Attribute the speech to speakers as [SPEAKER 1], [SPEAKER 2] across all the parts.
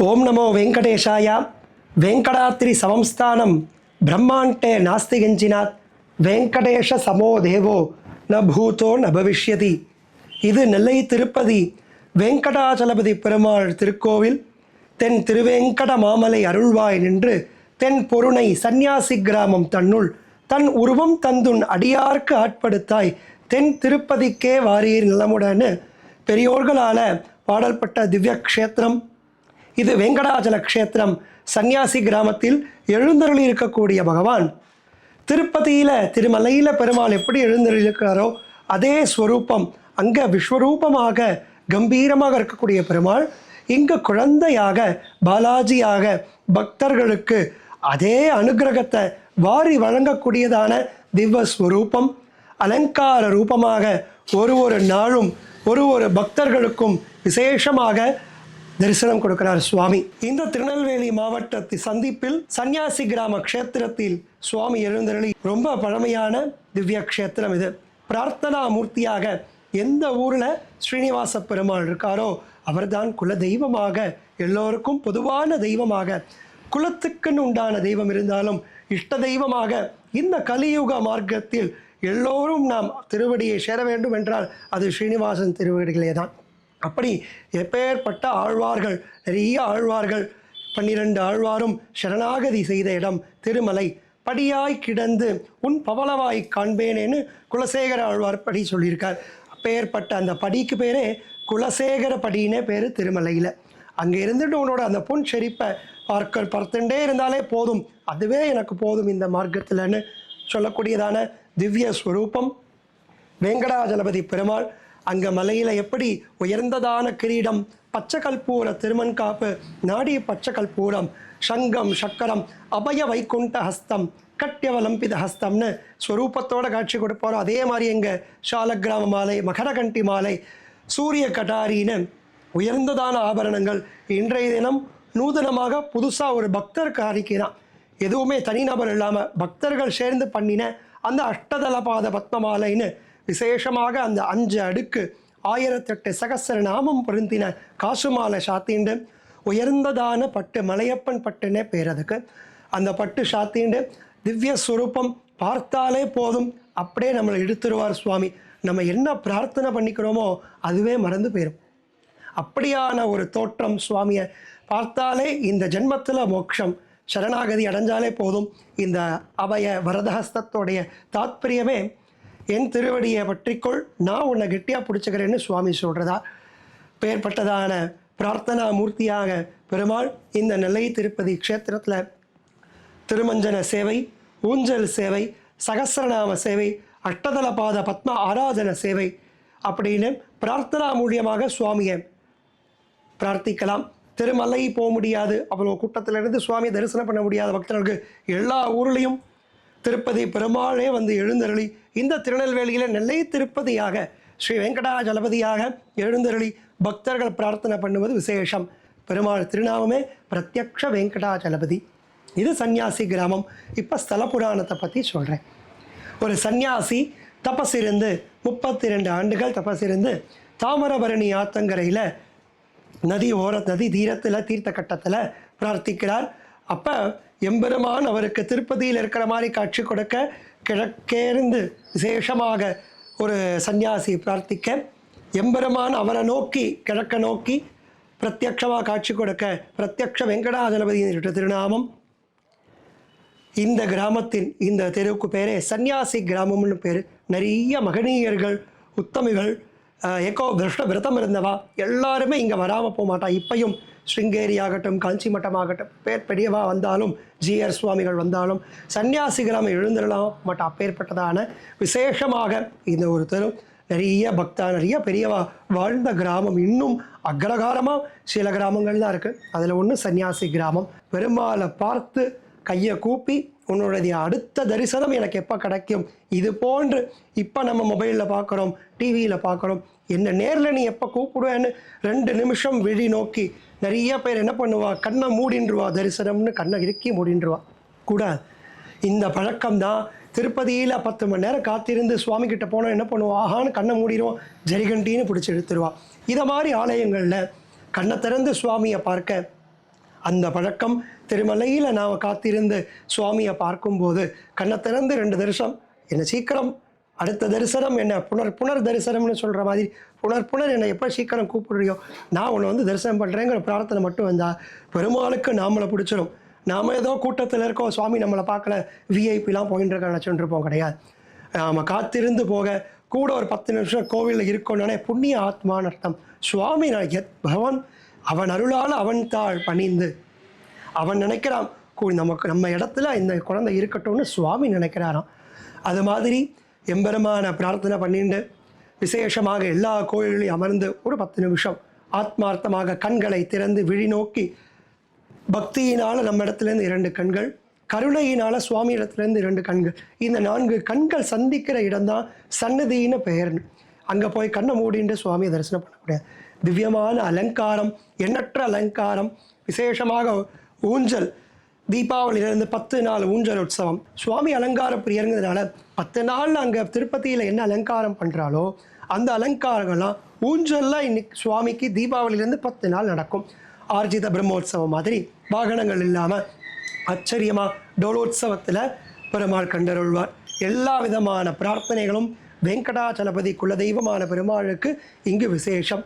[SPEAKER 1] ओम नमो वेंकटेशाय वेंकटाद्रि संस्थानं ब्रह्माण्डे नास्ति किंचिनात् वेंकटेश समो देवो न भूतो न भविष्यति। இது நெல்லை திருப்பதி வெங்கடாச்சலபதி பெருமாள் திருக்கோவில் தென் திருவேங்கட மாமலை அருள்வாய் நின்று தென் பொருணை சந்நியாசி கிராமம் தன்னுள் தன் உருவம் தந்துன் அடியார்க்கு ஆட்படுத்தாய் தென் திருப்பதிக்கே வாரீர் நலமுடனு பெரியோர்களால் பாடல்பட்ட திவ்ய க்ஷேத்திரம் இது வெங்கடாச்சல க்ஷேத்திரம். சந்நியாசி கிராமத்தில் எழுந்தருளி இருக்கக்கூடிய பகவான் திருப்பதியில் திருமலையில் பெருமாள் எப்படி எழுந்தருளிருக்கிறாரோ அதே ஸ்வரூபம் அங்கே விஸ்வரூபமாக கம்பீரமாக இருக்கக்கூடிய பெருமாள் இங்கு குழந்தையாக பாலாஜியாக பக்தர்களுக்கு அதே அனுகிரகத்தை வாரி வழங்கக்கூடியதான திவ்ய ஸ்வரூபம் அலங்கார ரூபமாக ஒரு நாளும் ஒரு பக்தர்களுக்கும் விசேஷமாக தரிசனம் கொடுக்கிறார் சுவாமி. இந்த திருநெல்வேலி மாவட்டத்து சந்திப்பில் சந்நியாசி கிராம க்ஷேத்திரத்தில் சுவாமி எழுந்தருளி ரொம்ப பழமையான திவ்ய க்ஷேத்திரம் இது. பிரார்த்தனா மூர்த்தியாக எந்த ஊரில் ஸ்ரீனிவாச பெருமாள் இருக்காரோ அவர்தான் குல தெய்வமாக, எல்லோருக்கும் பொதுவான தெய்வமாக, குலத்துக்குன்னு உண்டான தெய்வம் இருந்தாலும் இஷ்ட தெய்வமாக இந்த கலியுக மார்க்கத்தில் எல்லோரும் நாம் திருவடியை சேர வேண்டும் என்றால் அது ஸ்ரீனிவாசன் திருவடிகளே தான். அப்படி எப்பேற்பட்ட ஆழ்வார்கள், நிறைய ஆழ்வார்கள், 12 ஆழ்வாரும் சரணாகதி செய்த இடம் திருமலை. படியாய் கிடந்து உன் பவளவாய் காண்பேனேன்னு குலசேகர ஆழ்வார் படி சொல்லியிருக்கார். அப்பேற்பட்ட அந்த படிக்கு பேரே குலசேகர படினே பேர் திருமலையில். அங்கே இருந்துட்டு உன்னோட அந்த பொன் செரிப்பை பார்த்துட்டே இருந்தாலே போதும், அதுவே எனக்கு போதும் இந்த மார்க்கத்தில்னு சொல்லக்கூடியதான திவ்ய ஸ்வரூபம் வெங்கடாச்சலபதி பெருமாள். அங்கே மலையில் எப்படி உயர்ந்ததான கிரீடம், பச்சை கற்பூர திருமண் காப்பு, நாடி பச்சை கற்பூரம், சங்கம் சக்கரம், அபய வைகுண்ட ஹஸ்தம், கட்டியவலம்பித ஹஸ்தம்னு ஸ்வரூபத்தோடு காட்சி கொடுப்பாரோ அதே மாதிரி எங்கள் சாலக்கிராம மாலை, மகரகண்டி மாலை, சூரிய கட்டாரின்னு உயர்ந்ததான ஆபரணங்கள் இன்றைய தினம் நூதனமாக புதுசாக ஒரு பக்தருக்கு அறிக்கிறான். எதுவுமே தனிநபர் இல்லாமல் பக்தர்கள் சேர்ந்து பண்ணின அந்த அஷ்டதளபாத பத்மமாலைன்னு விசேஷமாக அந்த 5 அடுக்கு 1008 சகசர நாமம் பொருந்தின காசுமாலை சாத்திண்டு உயர்ந்ததான பட்டு மலையப்பன் பட்டுன்னே பேர் அதுக்கு. அந்த பட்டு சாத்திண்டு திவ்ய ஸ்வரூபம் பார்த்தாலே போதும், அப்படியே நம்மளை எடுத்துருவார் சுவாமி. நம்ம என்ன பிரார்த்தனை பண்ணிக்கிறோமோ அதுவே மறந்து போயிடும். அப்படியான ஒரு தோற்றம் சுவாமியை பார்த்தாலே இந்த ஜென்மத்தில் மோட்சம், சரணாகதி அடைஞ்சாலே போதும். இந்த அபய வரதஹஸ்தத்தோடைய தாத்பரியமே என் திருவடியை பற்றிக்கொள், நான் உன்னை கெட்டியாக பிடிச்சிக்கிறேன்னு சுவாமி சொல்கிறதா. பெயர்பட்டதான பிரார்த்தனா மூர்த்தியாக பெருமாள் இந்த நெல்லை திருப்பதி க்ஷேத்திரத்தில் திருமஞ்சன சேவை, ஊஞ்சல் சேவை, சகசிரநாம சேவை, அஷ்டதளபாத பத்ம ஆராதன சேவை அப்படின்னு பிரார்த்தனா மூலியமாக சுவாமியை பிரார்த்திக்கலாம். திருமலை போக முடியாது, அவ்வளோ கூட்டத்திலிருந்து சுவாமியை தரிசனம் பண்ண முடியாத பக்தர்களுக்கு எல்லா ஊர்லேயும் திருப்பதி பெருமாளே வந்து எழுந்தருளி இந்த திருநெல்வேலியில் நெல்லை திருப்பதியாக ஸ்ரீ வெங்கடாச்சலபதியாக எழுந்தருளி பக்தர்கள் பிரார்த்தனை பண்ணுவது விசேஷம். பெருமாள் திருநாமமே பிரத்யக்ஷ வெங்கடாச்சலபதி. இது சந்நியாசி கிராமம். இப்போ ஸ்தல புராணத்தை பற்றி சொல்கிறேன். ஒரு சந்நியாசி தபசிருந்து 32 ஆண்டுகள் தபசிருந்து தாமிரபரணி ஆத்தங்கரையில் நதி தீரத்தில் தீர்த்த கட்டத்தில் பிரார்த்திக்கிறார். அப்போ எம்பெருமான் அவருக்கு திருப்பதியில் இருக்கிற மாதிரி காட்சி கொடுக்க கிழக்கேருந்து விசேஷமாக ஒரு சந்நியாசி பிரார்த்திக்க எம்பெருமான் அவரை நோக்கி கிழக்க நோக்கி பிரத்யக்ஷமாக காட்சி கொடுக்க பிரத்யக்ஷ வெங்கடாச்சலபதி திருநாமம். இந்த கிராமத்தின் இந்த தெருவுக்கு பேரே சந்நியாசி கிராமம்னு பேர். நிறைய மகனீயர்கள், உத்தமிகள், ஏகோ திருஷ்ட விரதம் இருந்தவா எல்லாருமே இங்கே வராமல் போக மாட்டா. இப்பையும் ஸ்ருங்கேரி ஆகட்டும், காஞ்சி மட்டம் ஆகட்டும், பேர் பெரியவா வந்தாலும், ஜிஆர் சுவாமிகள் வந்தாலும் சன்னியாசி கிராமம் எழுந்திரலாம் மாட்டா. அப்பேற்பட்டதான விசேஷமாக இந்த ஒரு தெரு நிறைய நிறைய பெரியவா வாழ்ந்த கிராமம். இன்னும் அக்ரகாரமாக சில கிராமங்கள் தான் இருக்குது. அதில் ஒன்று சன்னியாசி கிராமம். பெருமாளை பார்த்து கையை கூப்பி உன்னுடைய அடுத்த தரிசனம் எனக்கு எப்போ கிடைக்கும், இது போன்று இப்போ நம்ம மொபைலில் பார்க்குறோம், டிவியில் பார்க்குறோம், என்ன நேரில் நீ எப்போ கூப்பிடுவேன்னு 2 நிமிஷம் விழி நோக்கி நிறைய பேர் என்ன பண்ணுவா, கண்ணை மூடின்றுவா, தரிசனம்னு கண்ணை இறுக்கி மூடின்றுவா. கூடாது. இந்த பழக்கம்தான் திருப்பதியில் 10 மணி நேரம் காத்திருந்து சுவாமிகிட்ட போனோம் என்ன பண்ணுவோம், ஆஹான்னு கண்ணை மூடிடுவோம், ஜரிகண்டின்னு பிடிச்சி எடுத்துருவா. இதை மாதிரி ஆலயங்களில் கண்ணை திறந்து சுவாமியை பார்க்க அந்த பழக்கம் திருமலையில் நாம் காத்திருந்து சுவாமியை பார்க்கும்போது கண்ணை திறந்து 2 தரிசனம் என்னை சீக்கிரம் அடுத்த தரிசனம் என்ன புனர் தரிசனம்னு சொல்கிற மாதிரி புனர் என்னை எப்போ சீக்கிரம் கூப்பிடுறியோ நான் உன்னை வந்து தரிசனம் பண்ணுறேங்கிற பிரார்த்தனை மட்டும் வந்தால் பெருமாளுக்கு நாமளை பிடிச்சிடும். நாம் ஏதோ கூட்டத்தில் இருக்கோம், சுவாமி நம்மளை பார்க்கல, விஐபிலாம் போயின்னு இருக்க நினச்சிட்டு கிடையாது. நாம் காத்திருந்து போக கூட ஒரு 10 நிமிஷம் கோவிலில் இருக்கோன்னே புண்ணிய ஆத்மான்னு அர்த்தம். சுவாமி பகவான் அவன் அருளால் அவன் தாள் பணிந்து அவன் நினைக்கிறான் நம்ம இடத்துல இந்த குழந்தை இருக்கட்டும்னு சுவாமி நினைக்கிறாராம். அது மாதிரி எம்பெருமான பிரார்த்தனை பண்ணிட்டு விசேஷமாக எல்லா கோயில்களையும் அமர்ந்து ஒரு 10 நிமிஷம் ஆத்மார்த்தமாக கண்களை திறந்து விழி நோக்கி பக்தியினால் நம்ம இடத்துலேருந்து 2 கண்கள், கருணையினால் சுவாமி இடத்துலேருந்து 2 கண்கள், இந்த 4 கண்கள் சந்திக்கிற இடம்தான் சன்னதின்னு பெயர்னு. அங்கே போய் கண்ணை மூடிட்டு சுவாமியை தரிசனம் பண்ணக்கூடிய திவ்யமான அலங்காரம், எண்ணற்ற அலங்காரம், விசேஷமாக ஊஞ்சல். தீபாவளியிலேருந்து 10 நாள் ஊஞ்சல் உற்சவம். சுவாமி அலங்கார பிரியருங்கிறதுனால 10 நாள் அங்கே திருப்பதியில் என்ன அலங்காரம் பண்ணுறாலோ அந்த அலங்காரங்கள்லாம் ஊஞ்சல்லாம் இன்னைக்கு சுவாமிக்கு தீபாவளியிலேருந்து 10 நாள் நடக்கும். ஆர்ஜித பிரம்மோற்சவம் மாதிரி வாகனங்கள் இல்லாமல் ஆச்சரியமாக டோலோத்சவத்தில் பெருமாள் கண்டருள்வார். எல்லா விதமான பிரார்த்தனைகளும் வெங்கடாச்சலபதி குலதெய்வமான பெருமாளுக்கு இங்கு விசேஷம்.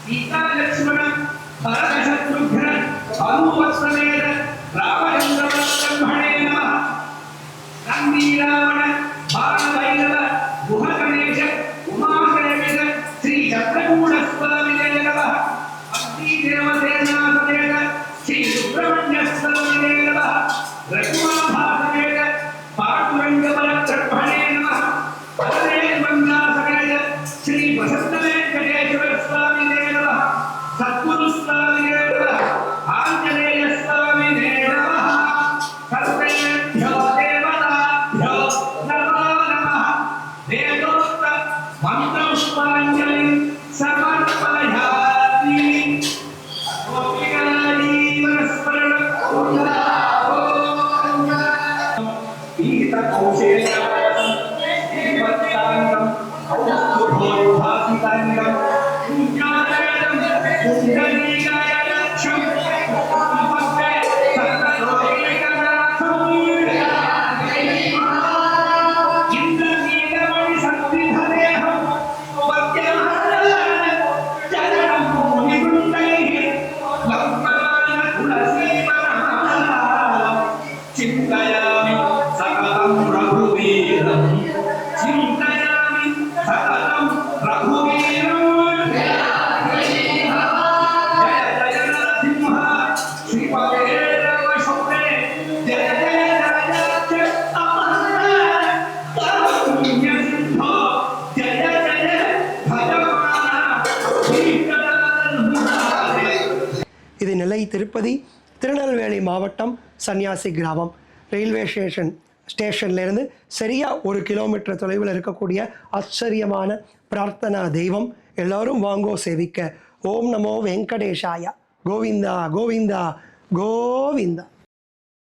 [SPEAKER 2] सीता लक्ष्मण भरत शत्रुघ्न भानुवत्समेत रामचंद्र ब्रह्मणे नमः नंदी रावण बालभैरव गुह गणेश उमागणेश श्री चक्रकूट स्वामिने नमः अग्नि देवसेना समेत श्री सुब्रह्मण्य स्वामिने नमः रघुनाथ समेत पांडुरंग बल ब्रह्मणे नमः बलदेव बंगा समेत श्री वसंत वेंकटेश्वर स्वामिने नमः सद्गुरु स्वामिने नमः आंजनेय स्वामिने नमः सर्वेभ्यो देवताभ्यो नमो नमः वेदोक्त मंत्रपुष्पांजलिं समर्पयामि
[SPEAKER 1] இது நெல்லை திருப்பதி திருநெல்வேலி மாவட்டம் சன்னியாசி கிராமம் ரயில்வே ஸ்டேஷன்லேருந்து சரியாக 1 கிலோமீட்டர் தொலைவில் இருக்கக்கூடிய ஆச்சரியமான பிரார்த்தனா தெய்வம். எல்லோரும் வாங்கோ சேவிக்க. ஓம் நமோ வெங்கடேஷாய. கோவிந்தா கோவிந்தா கோவிந்தா.